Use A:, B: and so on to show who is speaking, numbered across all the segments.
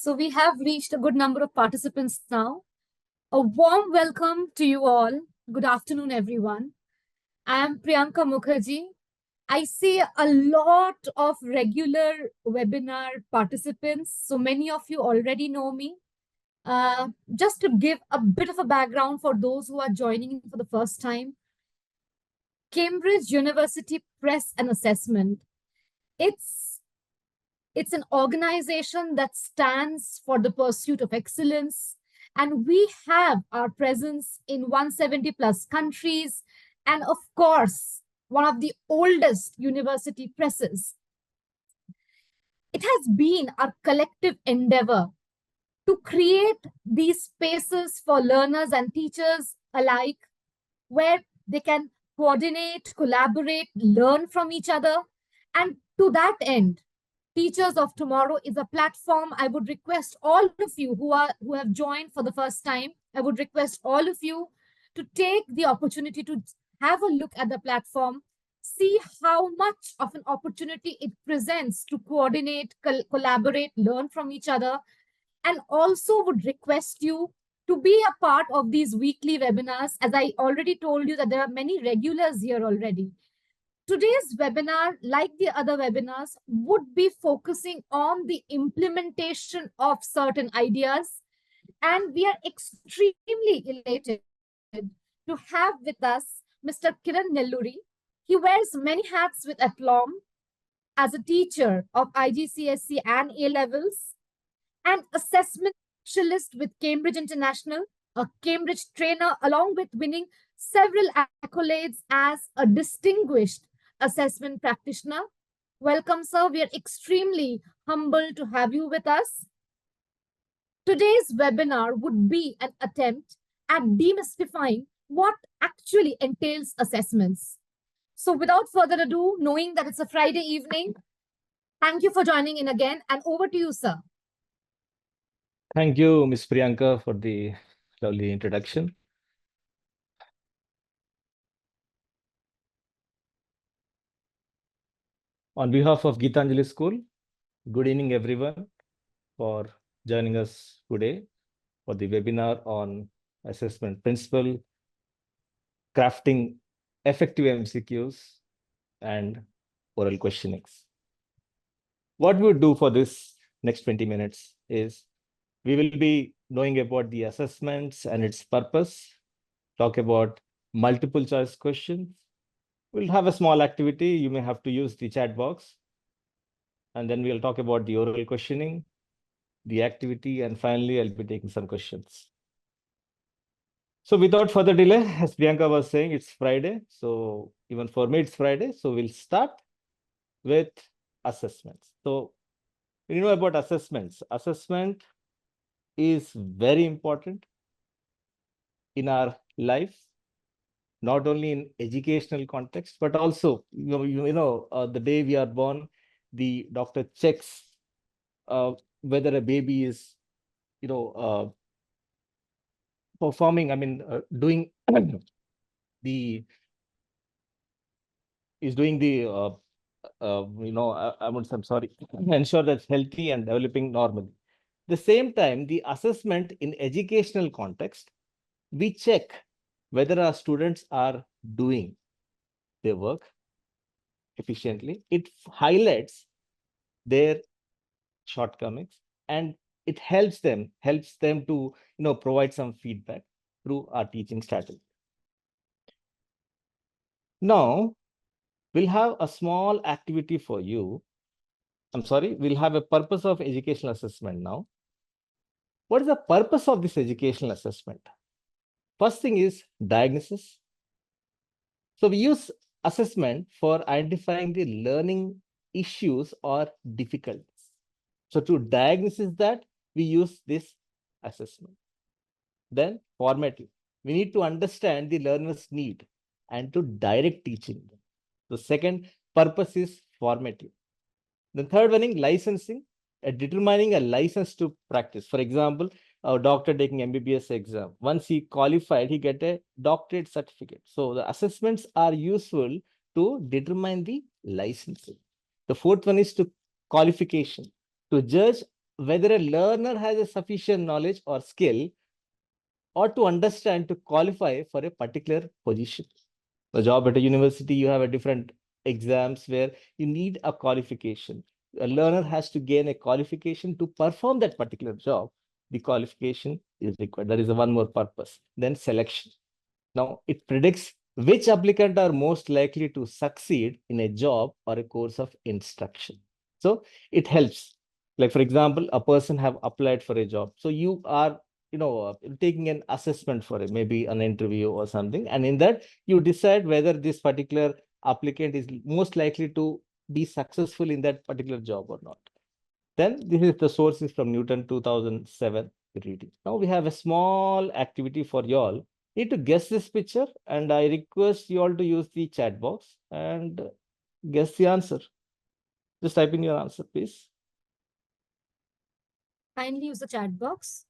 A: So we have reached a good number of participants now. A warm welcome to you all. Good afternoon, everyone. I am Priyanka Mukherjee. I see a lot of regular webinar participants. So many of you already know me. Just to give a bit of a background for those who are joining for the first time, Cambridge University Press and Assessment. It's an organization that stands for the pursuit of excellence. And we have our presence in 170 plus countries. And of course, one of the oldest university presses. It has been our collective endeavor to create these spaces for learners and teachers alike, where they can coordinate, collaborate, learn from each other. And to that end, Teachers of Tomorrow is a platform. I would request all of you who have joined for the first time, I would request all of you to take the opportunity to have a look at the platform, see how much of an opportunity it presents to coordinate, collaborate, learn from each other, and also would request you to be a part of these weekly webinars. As I already told you that there are many regulars here already. Today's webinar, like the other webinars, would be focusing on the implementation of certain ideas. And we are extremely elated to have with us Mr. Kiran Nellure. He wears many hats with aplomb as a teacher of IGCSE and A-levels, an assessment specialist with Cambridge International, a Cambridge trainer, along with winning several accolades as a distinguished assessment practitioner. Welcome, sir. We are extremely humbled to have you with us. Today's webinar would be an attempt at demystifying what actually entails assessments. So without further ado, knowing that it's a Friday evening, thank you for joining in again, and over to you, sir.
B: Thank you, Ms. Priyanka, for the lovely introduction. On behalf of Gitanjali School, good evening, everyone, for joining us today for the webinar on assessment principle, crafting effective MCQs, and oral questionings. What we would do for this next 20 minutes is we will be knowing about the assessments and its purpose, talk about multiple choice questions. We'll have a small activity. You may have to use the chat box. And then we'll talk about the oral questioning, the activity, and finally, I'll be taking some questions. So without further delay, as Priyanka was saying, it's Friday. So even for me, it's Friday. So we'll start with assessments. So you know about assessments. Assessment is very important in our life, not only in educational context, but also, the day we are born, the doctor checks whether a baby is, performing, doing the, I'm sorry, ensure that's healthy and developing normally. The same time, the assessment in educational context, we check whether our students are doing their work efficiently. It highlights their shortcomings, and it helps them to provide some feedback through our teaching strategy. Now we'll have a small activity for you. We'll have a purpose of educational assessment now. What is the purpose of this educational assessment? First thing is diagnosis. So we use assessment for identifying the learning issues or difficulties. So to diagnose that, we use this assessment. Then formative. We need to understand the learner's need and to direct teaching. The second purpose is formative. The third one is licensing, determining a license to practice. For example, a doctor taking MBBS exam. Once he qualified, he get a doctorate certificate. So the assessments are useful to determine the licensing. The fourth one is to qualification, to judge whether a learner has a sufficient knowledge or skill or to understand to qualify for a particular position. The job at a university, you have a different exams where you need a qualification. A learner has to gain a qualification to perform that particular job. The qualification is required. There is a one more purpose. Then selection. Now, it predicts which applicant are most likely to succeed in a job or a course of instruction. So it helps. Like, for example, a person have applied for a job. So you are, taking an assessment for it, maybe an interview or something. And in that, you decide whether this particular applicant is most likely to be successful in that particular job or not. Then this is the sources from Newton 2007 reading. Now we have a small activity for y'all. Need to guess this picture, and I request you all to use the chat box and guess the answer. Just type in your answer, please.
A: Kindly use the chat box.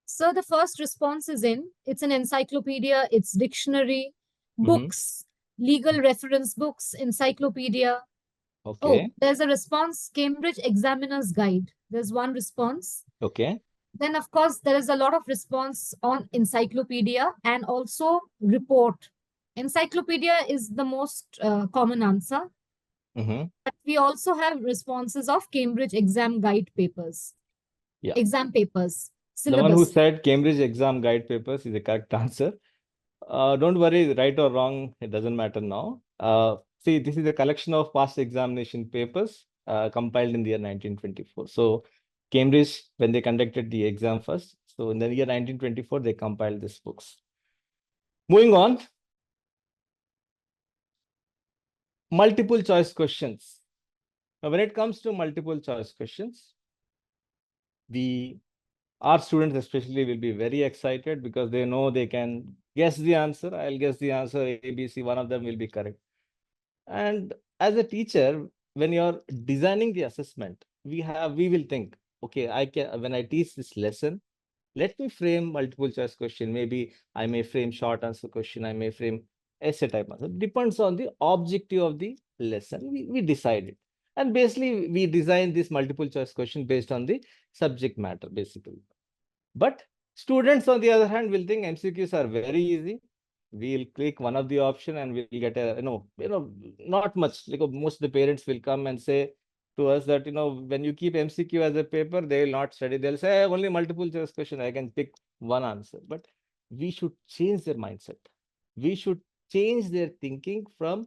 A: So the first response is in. It's an encyclopedia, it's dictionary, books, legal reference books, encyclopedia. Oh,
B: Okay.
A: there's a response, Cambridge Examiner's Guide. There's one response.
B: Okay.
A: Then, of course, there is a lot of response on encyclopedia and also report. Encyclopedia is the most common answer. But we also have responses of Cambridge exam guide papers,
B: Yeah.
A: exam papers,
B: The one who
A: syllabus.
B: said Cambridge exam guide papers is the correct answer. Don't worry, right or wrong, it doesn't matter now. See, this is a collection of past examination papers compiled in the year 1924. So Cambridge, when they conducted the exam first, so in the year 1924, they compiled these books. Moving on, multiple choice questions. Now, when it comes to multiple choice questions, our students especially will be very excited because they know they can guess the answer. I'll guess the answer A, B, C, one of them will be correct. And as a teacher, when you're designing the assessment, we will think, okay, when I teach this lesson, let me frame multiple choice question. Maybe I may frame short answer question. I may frame essay type answer. Depends on the objective of the lesson. We decide it. And basically, we design this multiple choice question based on the subject matter, basically. But students, on the other hand, will think MCQs are very easy. We'll click one of the option and we'll get a, not much. Like most of the parents will come and say to us that, when you keep MCQ as a paper, they will not study. They'll say, only multiple choice question, I can pick one answer. But we should change their mindset. We should change their thinking from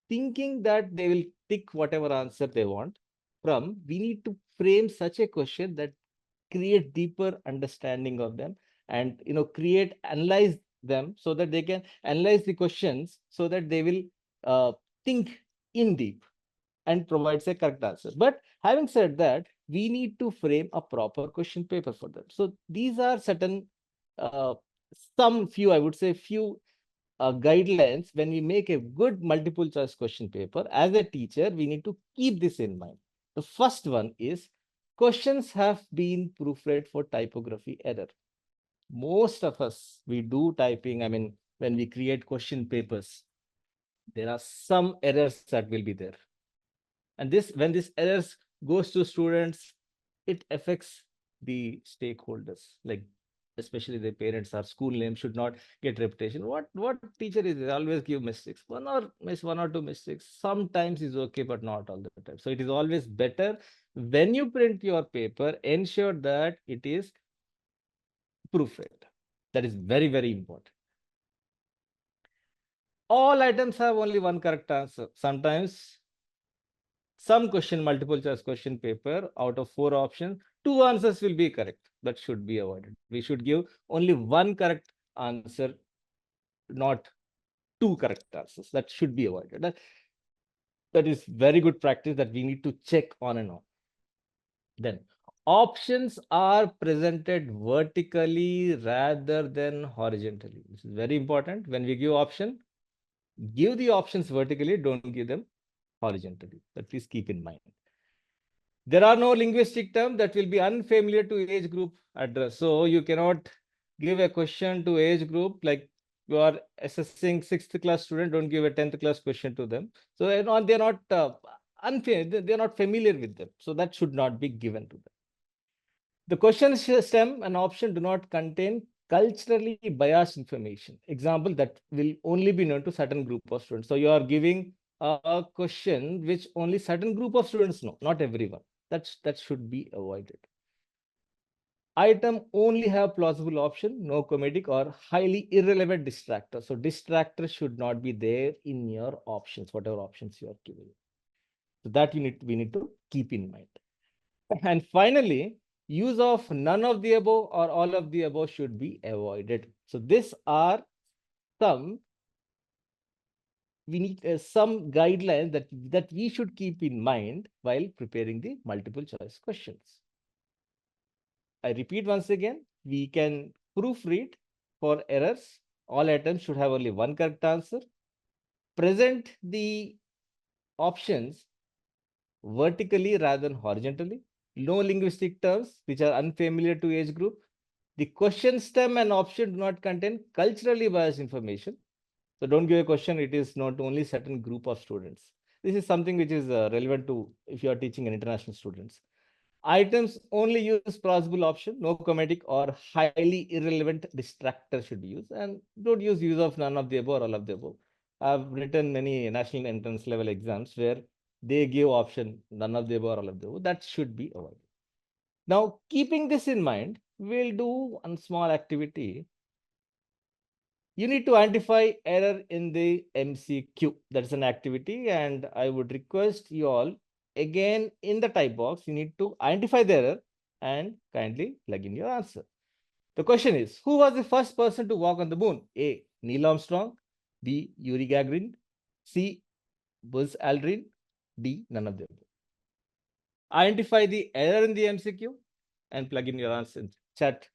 B: thinking that they will pick whatever answer they want from, we need to frame such a question that create deeper understanding of them and analyze them so that they can analyze the questions so that they will think in deep and provides a correct answer. But having said that, we need to frame a proper question paper for them. So these are certain uh, I would say few guidelines. When we make a good multiple choice question paper, as a teacher, we need to keep this in mind. The first one is questions have been proofread for typography error. Most of us, we do typing. I mean, when we create question papers, there are some errors that will be there. And when this errors goes to students, it affects the stakeholders, like especially the parents. Our school name should not get reputation. What teacher is it? Always give mistakes. One or two mistakes. Sometimes is okay, but not all the time. So it is always better when you print your paper, ensure that it is proofread. That is very, very important. All items have only one correct answer. Sometimes some question, multiple choice question paper, out of 4 options, 2 answers will be correct. That should be avoided. We should give only one correct answer, not 2 correct answers. That should be avoided. That is very good practice that we need to check on and on. Then options are presented vertically rather than horizontally. This is very important. When we give option, give the options vertically, don't give them horizontally. But please keep in mind. There are no linguistic terms that will be unfamiliar to age group address. So you cannot give a question to age group like You are assessing 6th class student, don't give a 10th class question to them. So they're not unfair, they're not familiar with them. So that should not be given to them. The question stem and option do not contain culturally biased information. Example, that will only be known to certain group of students. So you are giving a question which only certain group of students know, not everyone. That should be avoided. Item only have plausible option, no comedic or highly irrelevant distractor. So distractor should not be there in your options, whatever options you are giving. So that we need to keep in mind. And finally, use of none of the above or all of the above should be avoided. So these are some, we need some guidelines that we should keep in mind while preparing the multiple choice questions. I repeat once again, we can proofread for errors. All items should have only one correct answer. Present the options vertically rather than horizontally. No linguistic terms which are unfamiliar to age group. The question stem and option do not contain culturally biased information. So don't give a question, it is not only certain group of students. This is something which is relevant to if you are teaching an international students. Items only use plausible option, no comedic or highly irrelevant distractor should be used, and don't use of none of the above or all of the above. I've written many national entrance level exams where they give option none of the above or all of the above. That should be avoided. Now, keeping this in mind, we'll do one small activity. You need to identify error in the MCQ. That's an activity, and I would request you all again in the type box, you need to identify the error and kindly plug in your answer. The question is, who was the first person to walk on the moon? A. Neil Armstrong. B. Yuri Gagarin. C. Buzz Aldrin. D. None of them. Identify the error in the MCQ and plug in your answer in chat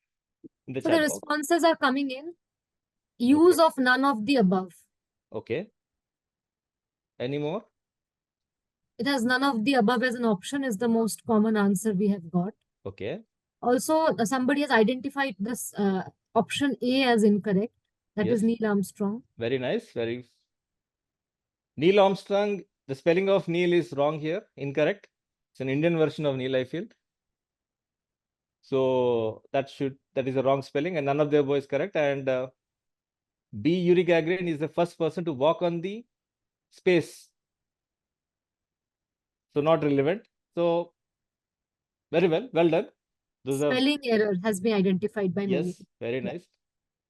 B: in the
A: So the
B: chat box.
A: responses are coming in. Use of none of the above.
B: Okay. Any more?
A: It has none of the above as an option is the most common answer we have got.
B: Okay.
A: Also, somebody has identified this option A as incorrect. That is
B: Yes.
A: Neil Armstrong.
B: Very nice. Very. Neil Armstrong, the spelling of Neil is wrong here, incorrect. It's an Indian version of Neil, I feel. So that is a wrong spelling, and none of the above is correct. And B. Yuri Gagarin is the first person to walk on the space. So not relevant. So very well done. Those are,
A: Spelling error has been identified by many.
B: yes, very nice.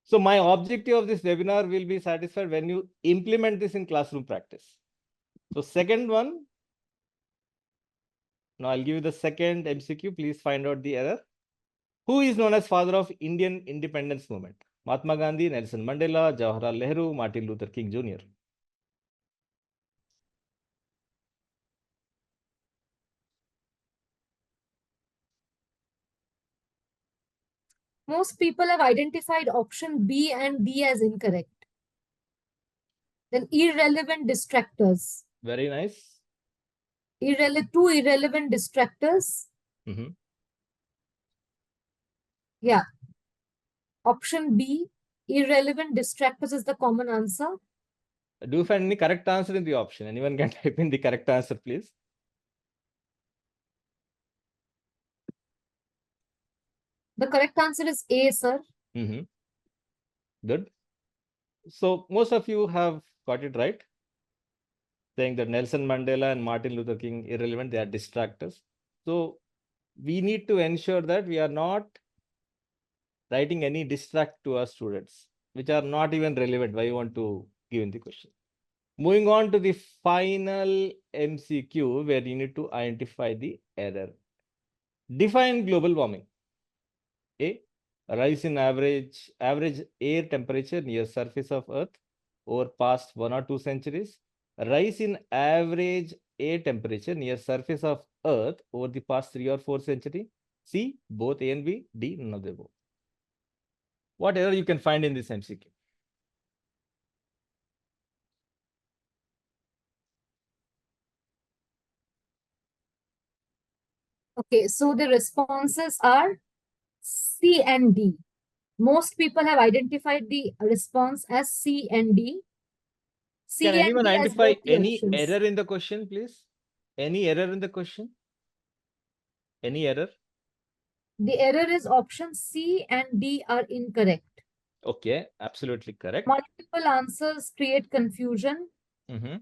B: So my objective of this webinar will be satisfied when you implement this in classroom practice. So second one, now I'll give you the second MCQ. Please find out the error. Who is known as father of Indian independence movement? Mahatma Gandhi, Nelson Mandela, Jawaharlal Nehru, Martin Luther King Jr.
A: Most people have identified option B and D as incorrect. Then irrelevant distractors.
B: Very nice.
A: Two irrelevant distractors.
B: Mhm.
A: Yeah. Option B, irrelevant distractors is the common answer.
B: Do you find any correct answer in the option? Anyone can type in the correct answer, please.
A: The correct answer is A, sir.
B: Good. So most of you have got it right, saying that Nelson Mandela and Martin Luther King irrelevant, they are distractors. So we need to ensure that we are not writing any distract to our students, which are not even relevant. Why you want to give in the question? Moving on to the final MCQ, where you need to identify the error. Define global warming. A. Rise in average air temperature near surface of Earth over past 1 or 2 centuries. Rise in average air temperature near surface of Earth over the past 3 or 4 centuries. C. Both A and B. D. None of the above. What error you can find in this MCQ?
A: Okay, so the responses are C and D. Most people have identified the response as C and D.
B: Can
A: C and
B: anyone
A: D as
B: identify
A: both the
B: any
A: options.
B: error in the question, please? Any error in the question? Any error?
A: The error is option C and D are incorrect.
B: Okay, absolutely correct.
A: Multiple answers create confusion.
B: Mm-hmm.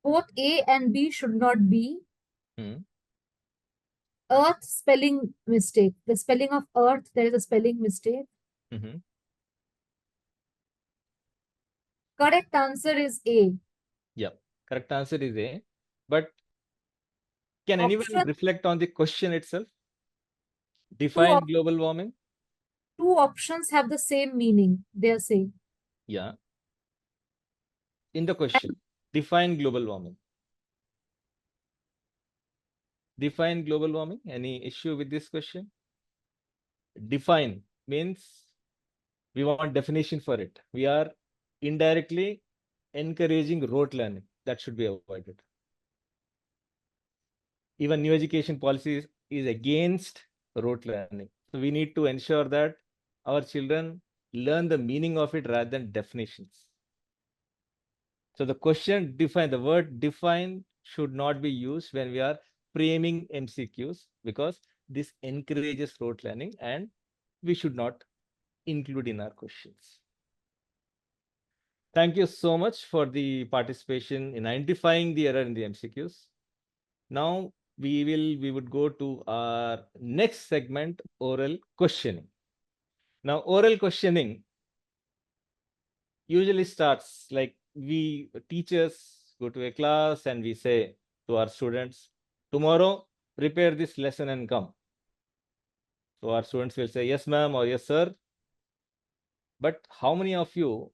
A: Both A and B should not be.
B: Mm-hmm.
A: Earth spelling mistake. The spelling of earth, there is a spelling mistake.
B: Mm-hmm.
A: Correct answer is A.
B: Yeah, correct answer is A. But can anyone
A: Option
B: reflect on the question itself?
A: two,
B: Define global warming?
A: two options have the same meaning, they are saying.
B: Yeah. In the question, define global warming. Define global warming. Any issue with this question? Define means we want definition for it. We are indirectly encouraging rote learning. That should be avoided. Even new education policies is against rote learning. So we need to ensure that our children learn the meaning of it rather than definitions. So the question define, the word define should not be used when we are framing MCQs, because this encourages rote learning and we should not include in our questions. Thank you so much for the participation in identifying the error in the MCQs. Now we would go to our next segment, oral questioning. Now, oral questioning usually starts like we teachers go to a class and we say to our students, tomorrow prepare this lesson and come. So our students will say, yes, ma'am, or yes, sir. But how many of you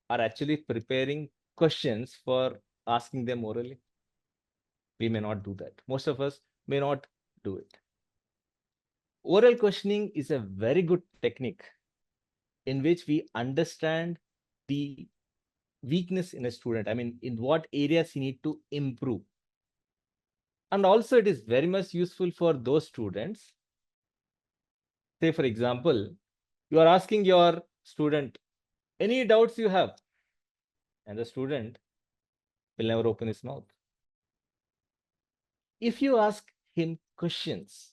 B: are actually preparing questions for asking them orally? We may not do that. Most of us may not do it. Oral questioning is a very good technique in which we understand the weakness in a student. I mean, in what areas he need to improve. And also it is very much useful for those students. Say, for example, you are asking your student, any doubts you have? And the student will never open his mouth. If you ask him questions,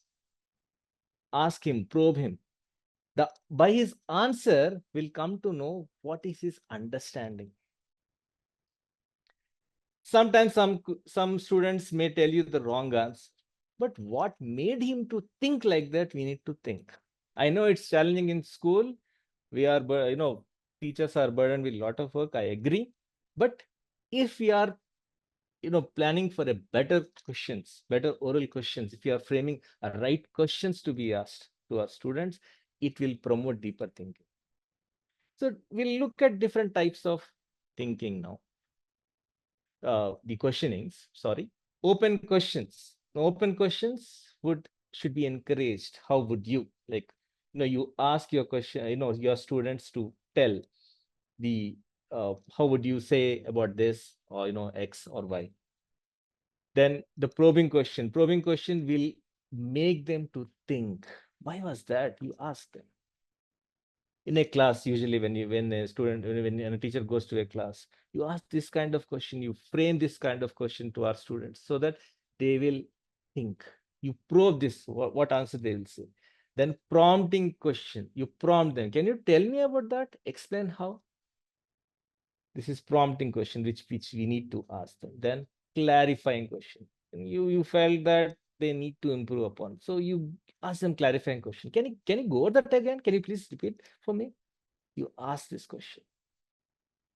B: ask him, probe him, by his answer will come to know what is his understanding. Sometimes some students may tell you the wrong answer, but what made him to think like that, we need to think. I know it's challenging in school. We are, teachers are burdened with a lot of work. I agree. But if we are, planning for a better questions, better oral questions, if you are framing a right questions to be asked to our students, it will promote deeper thinking. So we'll look at different types of thinking now. The questionings, sorry, open questions. Open questions should be encouraged. How would you like, you ask your question, your students to tell the how would you say about this, or X or Y. Then the probing question will make them to think, why was that? You ask them. In a class, usually when a student, when a teacher goes to a class, you ask this kind of question, you frame this kind of question to our students so that they will think. You probe this, what answer they will say. Then prompting question, you prompt them. Can you tell me about that? Explain how. This is prompting question, which we need to ask them. Then clarifying question. You felt that they need to improve upon, so you ask them clarifying question. Can you go over that again? Can you please repeat for me? You ask this question.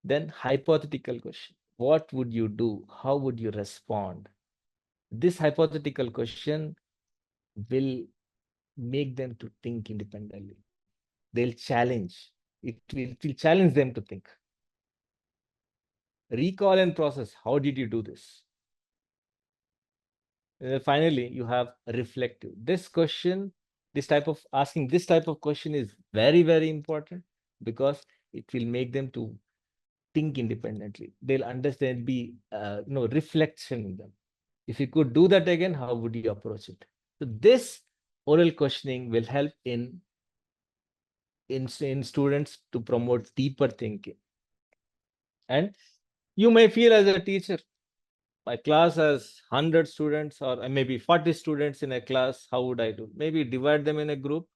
B: Then hypothetical question. What would you do? How would you respond? This hypothetical question will make them to think independently. They'll challenge. It will challenge them to think. Recall and process. How did you do this? And then finally, you have reflective. This question, this type of question is very, very important because it will make them to think independently. They'll understand, be reflection in them. If you could do that again, how would you approach it? So this oral questioning will help in in students to promote deeper thinking. And you may feel as a teacher, my class has 100 students or maybe 40 students in a class. How would I do? Maybe divide them in a group,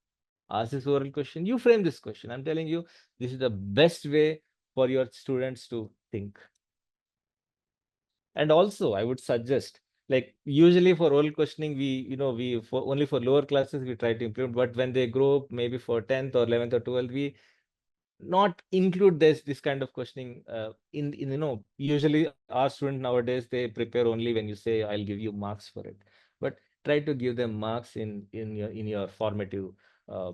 B: ask this oral question. You frame this question. I'm telling you, this is the best way for your students to think. And also, I would suggest, like usually for oral questioning, we for only for lower classes we try to implement. But when they grow up, maybe for 10th or 11th or 12th, we not include this kind of questioning in usually our student nowadays, they prepare only when you say I'll give you marks for it, but try to give them marks in your formative uh,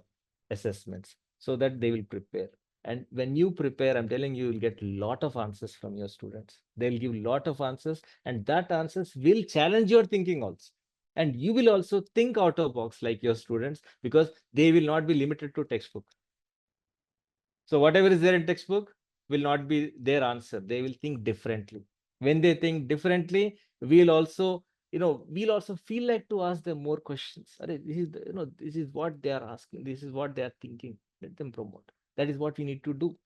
B: assessments so that they will prepare. And when you prepare, I'm telling you, you'll get a lot of answers from your students. They'll give a lot of answers, and that answers will challenge your thinking also. And you will also think out of box like your students, because they will not be limited to textbook. So whatever is there in textbook will not be their answer. They will think differently. When they think differently, we'll also feel like to ask them more questions. This is what they are asking. This is what they are thinking. Let them promote. That is what we need to do.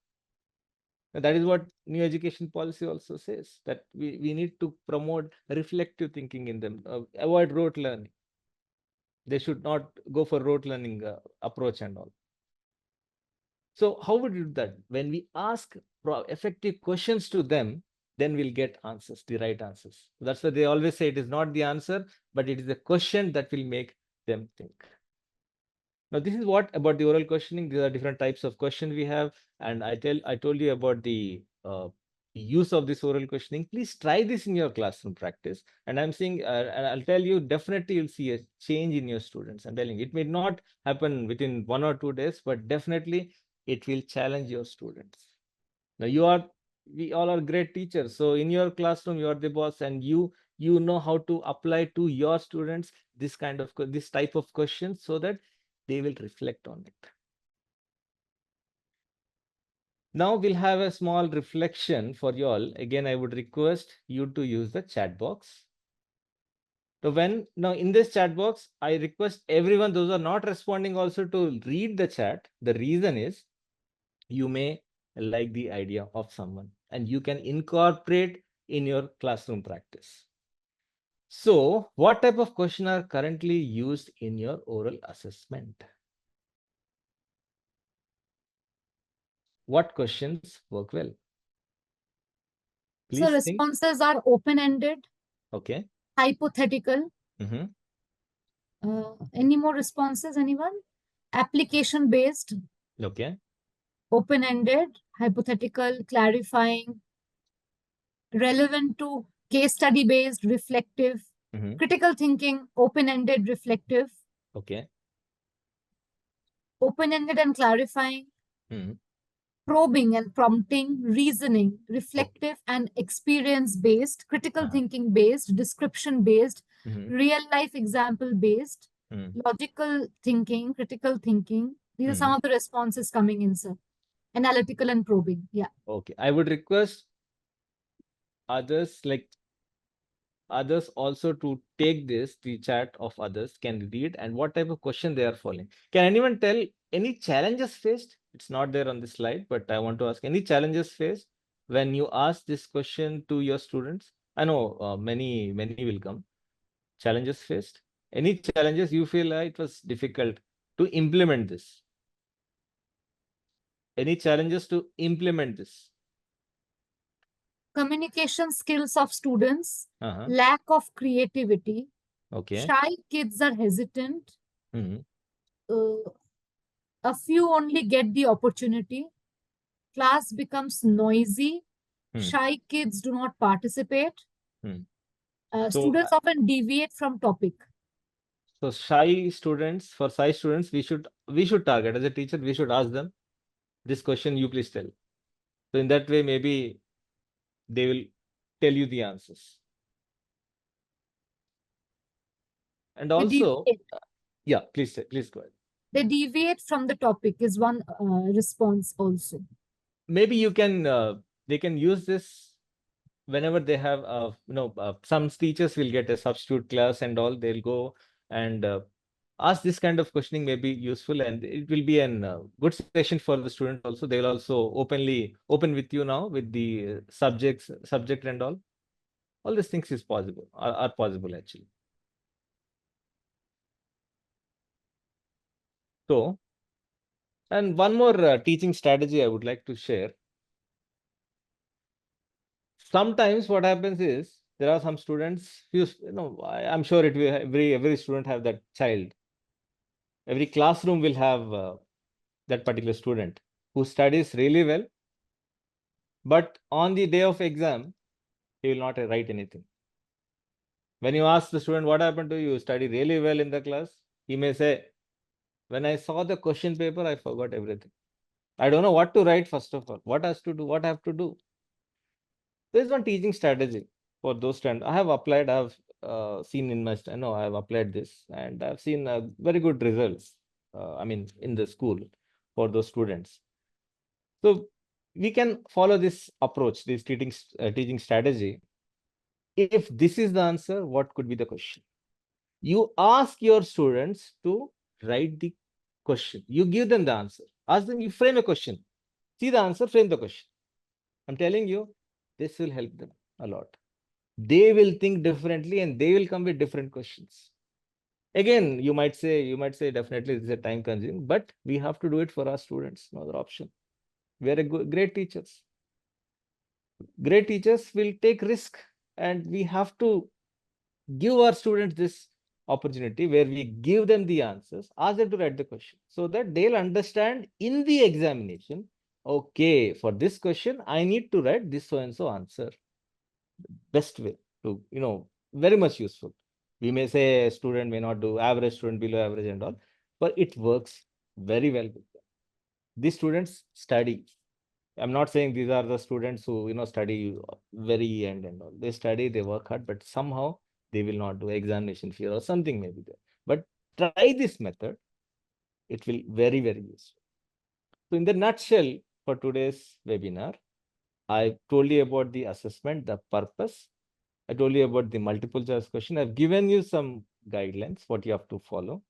B: And that is what new education policy also says, that we need to promote reflective thinking in them. Avoid rote learning. They should not go for rote learning approach and all. So how would you do that? When we ask effective questions to them, then we'll get answers, the right answers. That's why they always say it is not the answer, but it is the question that will make them think. Now, this is what about the oral questioning. These are different types of questions we have, and I told you about the use of this oral questioning. Please try this in your classroom practice. And I'm saying, and I'll tell you, definitely you'll see a change in your students. I'm telling you, it may not happen within 1 or 2 days, but definitely it will challenge your students. Now we all are great teachers. So in your classroom, you are the boss, and you know how to apply to your students this type of questions so that they will reflect on it. Now we'll have a small reflection for you all. Again, I would request you to use the chat box. So now in this chat box, I request everyone, those who are not responding, also to read the chat. The reason is, you may like the idea of someone and you can incorporate in your classroom practice. So what type of question are currently used in your oral assessment? What questions work well?
A: So
B: Please think.
A: responses are open-ended,
B: Okay.
A: hypothetical.
B: Mm-hmm.
A: Any more responses, anyone? Application-based,
B: Okay.
A: open-ended, hypothetical, clarifying, relevant to case study-based, reflective,
B: Mm-hmm.
A: critical thinking, open-ended, reflective,
B: Okay.
A: open-ended and clarifying,
B: Mm-hmm.
A: probing and prompting, reasoning,
B: Okay.
A: reflective and experience-based, critical
B: Uh-huh.
A: thinking-based, description-based,
B: Mm-hmm.
A: real-life example-based,
B: Mm-hmm.
A: logical thinking, critical thinking. These are some
B: Mm-hmm.
A: of the responses coming in, sir. Analytical and probing. Yeah.
B: Okay. I would request others, like others also to take the chat of others can read and what type of question they are following. Can anyone tell any challenges faced? It's not there on the slide, but I want to ask, any challenges faced when you ask this question to your students? I know many will come. Challenges faced? Any challenges you feel it was difficult to implement this? Any challenges to implement this?
A: Communication skills of students,
B: Uh-huh.
A: lack of creativity,
B: Okay.
A: shy kids are hesitant,
B: Mhm.
A: uh, a few only get the opportunity, class becomes noisy,
B: Hmm.
A: shy kids do not participate,
B: Hmm. So,
A: students often deviate from topic.
B: so for shy students, we should target as a teacher. We should ask them this question. You please tell. So in that way, maybe they will tell you the answers. And
A: They
B: also,
A: deviate.
B: yeah, please go ahead.
A: They deviate from the topic is one response also.
B: Maybe they can use this whenever they have some teachers will get a substitute class and all. They'll go and ask this kind of questioning may be useful, and it will be an good session for the students also. They will also open with you now with the subject and all. All these things is possible, are possible actually. So, and one more teaching strategy I would like to share. Sometimes what happens is there are some students, I'm sure it will, every student have that child. Every classroom will have that particular student who studies really well, but on the day of exam, he will not write anything. When you ask the student, what happened to you? You study really well in the class. He may say, when I saw the question paper, I forgot everything. I don't know what to write, first of all. What has to do? What I have to do? There's one teaching strategy for those students. I have applied, I have seen in my, no, I have applied this and I've seen very good results. In the school for those students. So we can follow this approach, this teaching strategy. If this is the answer, what could be the question? You ask your students to write the question. You give them the answer. Ask them, you frame a question. See the answer, frame the question. I'm telling you, this will help them a lot. They will think differently and they will come with different questions. Again, you might say definitely this is a time consuming, but we have to do it for our students. No other option. We are great teachers. Great teachers will take risk, and we have to give our students this opportunity where we give them the answers, ask them to write the question so that they'll understand in the examination, okay, for this question, I need to write this so and so answer. Best way to, very much useful. We may say a student may not do, average student, below average and all, but it works very well with them. These students study. I'm not saying these are the students who, study very end and all. They study, they work hard, but somehow they will not do examination fear or something maybe there. But try this method. It will very, very useful. So in the nutshell, for today's webinar, I told you about the assessment, the purpose. I told you about the multiple choice question. I've given you some guidelines, what you have to follow.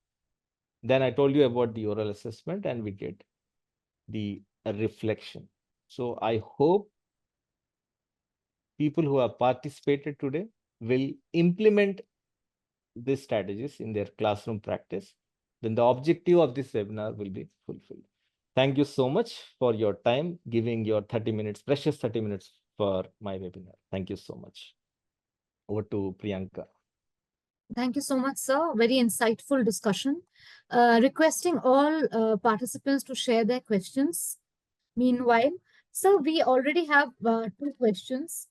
B: Then I told you about the oral assessment and we did the reflection. So I hope people who have participated today will implement these strategies in their classroom practice. Then the objective of this webinar will be fulfilled. Thank you so much for your time, giving your 30 minutes, precious 30 minutes for my webinar. Thank you so much. Over to Priyanka.
A: Thank you so much, sir. Very insightful discussion. Requesting all participants to share their questions. Meanwhile, sir, we already have two questions.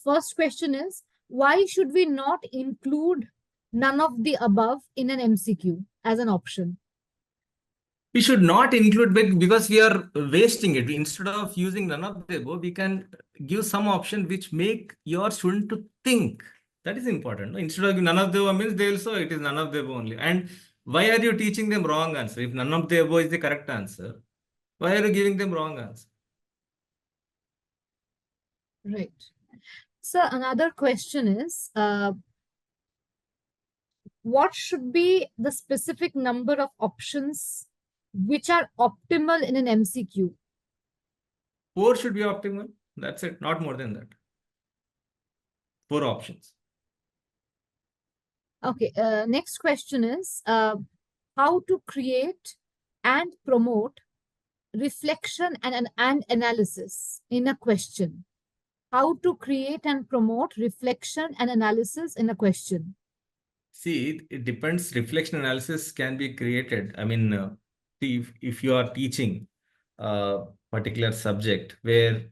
A: First question is, why should we not include none of the above in an MCQ as an option?
C: We should not include because we are wasting it. Instead of using none of the above, we can give some option which make your student to think. That is important. No? Instead of none of the above means they will say it is none of the above only. And why are you teaching them wrong answer? If none of the above is the correct answer, why are you giving them wrong answer?
A: Right. So another question is, what should be the specific number of options which are optimal in an MCQ?
C: 4 should be optimal. That's it. Not more than that. 4 options.
A: Okay. Next question is, how to create and promote reflection and analysis in a question. How to create and promote reflection and analysis in a question.
C: See, it depends. Reflection analysis can be created. See, if you are teaching a particular subject where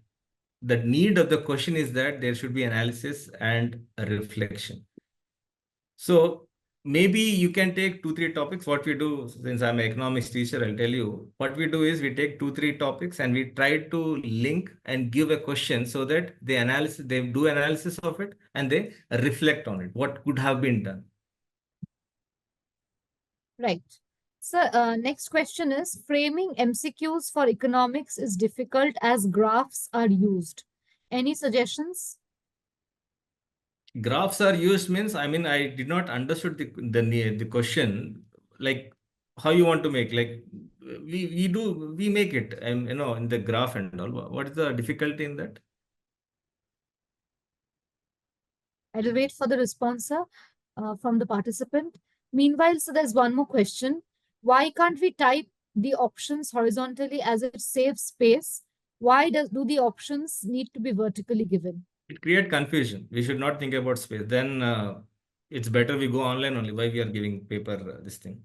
C: the need of the question is that there should be analysis and a reflection. So maybe you can take 2-3 topics. What we do, since I'm an economics teacher, I'll tell you, what we do is we take 2-3 topics and we try to link and give a question so that they do analysis of it and they reflect on it. What could have been done?
A: Right. So next question is, framing MCQs for economics is difficult as graphs are used. Any suggestions?
C: Graphs are used means, I did not understood the question. like how you want to make, like we make it, and in the graph and all. What is the difficulty in that?
A: I'll wait for the response, sir, from the participant. Meanwhile, so there's one more question. Why can't we type the options horizontally as it saves space? Why do the options need to be vertically given?
C: It create confusion. We should not think about space. Then it's better we go online only. Why we are giving paper this thing?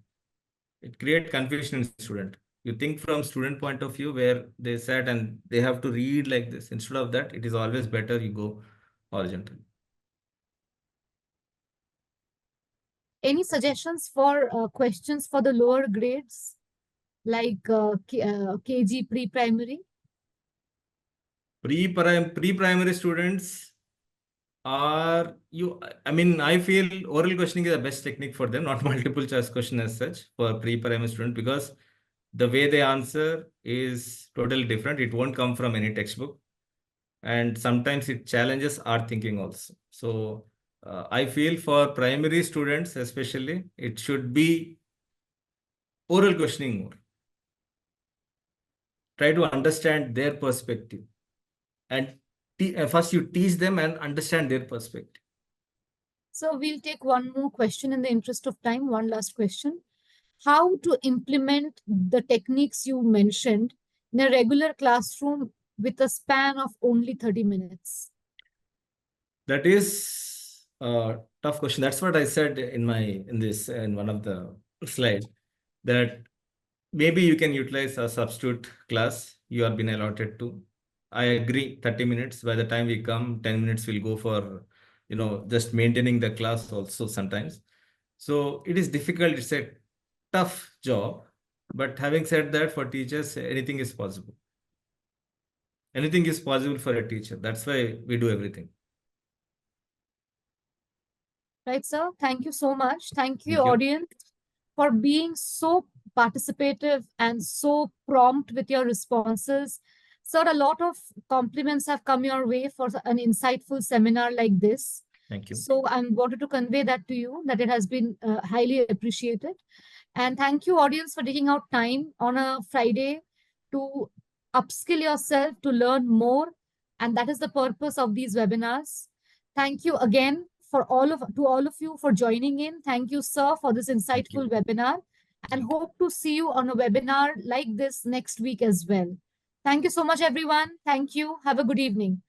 C: It create confusion in student. You think from student point of view where they sat and they have to read like this. Instead of that, it is always better you go horizontal.
A: Any suggestions for questions for the lower grades, like KG pre-primary?
C: Pre-primary students are I mean, I feel oral questioning is the best technique for them, not multiple choice question as such for pre-primary student, because the way they answer is totally different. It won't come from any textbook. And sometimes it challenges our thinking also. So I feel for primary students especially, it should be oral questioning more. Try to understand their perspective. And first you teach them and understand their perspective.
A: So we'll take one more question in the interest of time, one last question. How to implement the techniques you mentioned in a regular classroom with a span of only 30 minutes?
C: That is a tough question. That's what I said in one of the slides, that maybe you can utilize a substitute class you have been allotted to. I agree, 30 minutes. By the time we come, 10 minutes will go for, just maintaining the class also sometimes. So it is difficult. It's a tough job. But having said that, for teachers, anything is possible. Anything is possible for a teacher. That's why we do everything.
A: Right, sir? Thank you so much. Thank you,
C: Thank you.
A: audience, for being so participative and so prompt with your responses. Sir, a lot of compliments have come your way for an insightful seminar like this.
C: Thank you.
A: So I wanted to convey that to you, that it has been highly appreciated. And thank you, audience, for taking out time on a Friday to upskill yourself, to learn more. And that is the purpose of these webinars. Thank you again to all of you for joining in. Thank you, sir, for this insightful webinar, and hope to see you on a webinar like this next week as well. Thank you so much, everyone. Thank you. Have a good evening.